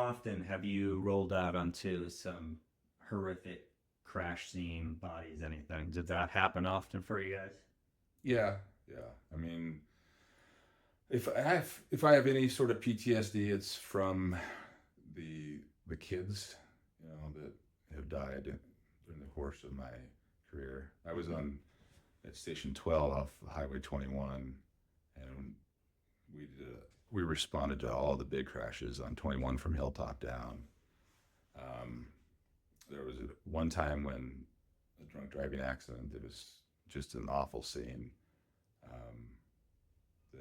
often have you rolled out onto some horrific crash scene, bodies, anything? Did that happen often for you guys? Yeah, yeah. I mean, if I have any sort of PTSD, it's from the kids, that have died during the course of my career. I was on at Station 12 off Highway 21, and we responded to all the big crashes on 21 from Hilltop down. Um, there was one time when a drunk driving accident. It was just an awful scene. Um, the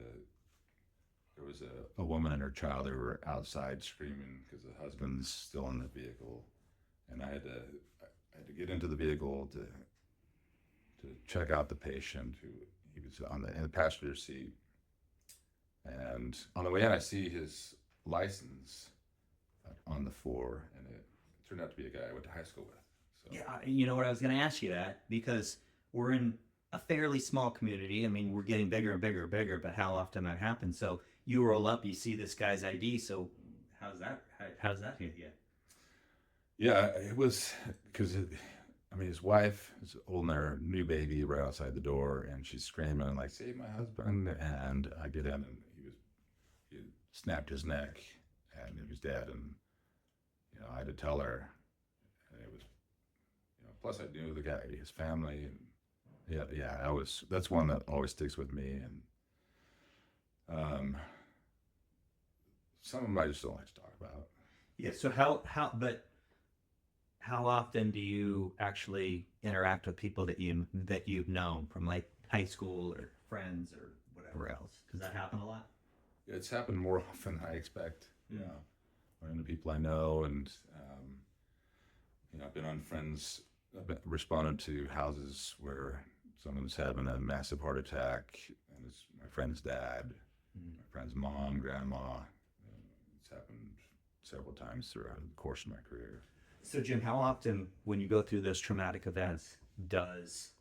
There was a woman and her child. They were outside screaming because the husband's still in the vehicle, and I had to get into the vehicle to check out the patient who he was in the passenger seat. And on the way in, I see his license on the floor, and it turned out to be a guy I went to high school with. So Yeah, you know what, I was going to ask you that because we're in a fairly small community. I mean, we're getting bigger and bigger and bigger, but how often that happens? So you roll up, you see this guy's ID. So how's that hit you? yeah, it was because I mean, his wife is holding their new baby right outside the door, and she's screaming like, "Save my husband!" And I get in, and he snapped his neck, and he was dead. And I had to tell her, and it was, plus I knew the guy, his family, and yeah, that's one that always sticks with me. And um, some of them I just don't like to talk about. Yeah. So how often do you actually interact with people that you've known from like high school or friends or whatever else? Does that happen a lot? It's happened more often than I expect. Mm. Yeah, running to people I know, and I've been on friends. I've responded to houses where someone's having a massive heart attack, and it's my friend's dad, Mm. my friend's mom, grandma. It's happened several times throughout the course of my career. So Jim, how often when you go through those traumatic events, does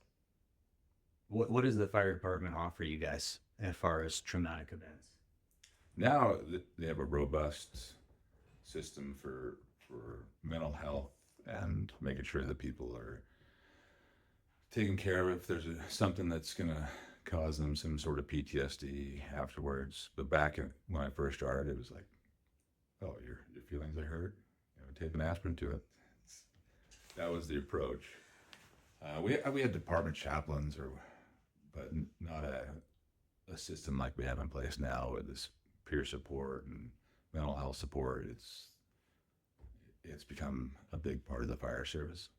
what does the fire department offer you guys as far as traumatic events? Now they have a robust system for mental health and making sure that people are taken care of if there's something that's going to cause them some sort of PTSD afterwards. But when I first started, it was like, oh, your feelings are hurt. Take an aspirin to it. That was the approach. We had department chaplains, but not a system like we have in place now with this peer support and mental health support. It's become a big part of the fire service.